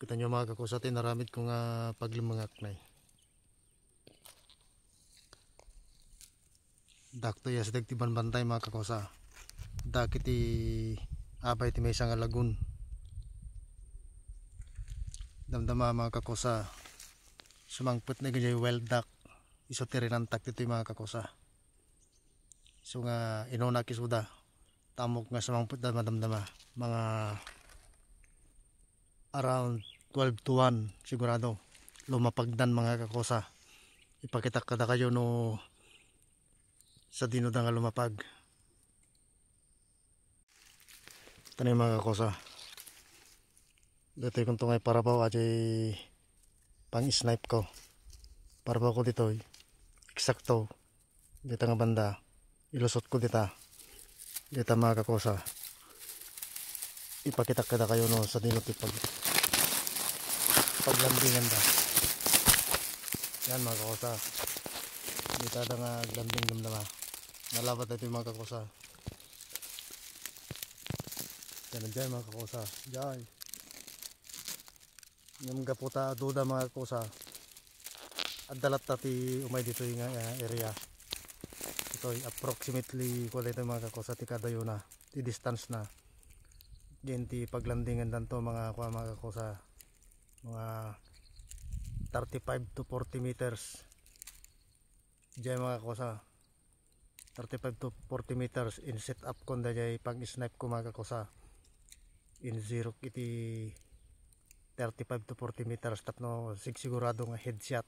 Kita nyo mga kakusa, tinaramid ko nga paglimangak na dakto ya sa dagtiban bantay mga kakusa. Dakiti abay ti may isang alagun. Damdama mga kakusa, sumangput na ganyan wild duck. Iso tirinantak dito mga kakusa. So nga inuna kisuda. Tamok nga sumangput na madamdama. Mga around 12 to 1 sigurado lumapagdan mga kakosa. Ipakita kada kayo no sa dino nga lumapag. Tanay mga kakosa, dito yung tungay parabaw ajay pang snipe ko. Parabaw ko dito eksakto dito nga banda ilusot ko dito mga kakosa. Ipakita kada kayo no sa dino paglandingan da. Yan mga kakosa, dito da nga landing damdama. Nalabat ito yung mga kakosa. Yan dyan mga kakosa, dyan yung gaputa duda mga kakosa. Adalat tati umay dito yung area. Ito approximately kung ito mga kakosa ti kadayo na ti distance na dyan ti paglandingan danto mga kakosa. Mga 35 to 40 meters dyan mga kakosa. 35 to 40 meters in set up ko na dyan pag snipe ko mga kakosa. In zero iti 35 to 40 meters tapno sigurado nga headshot.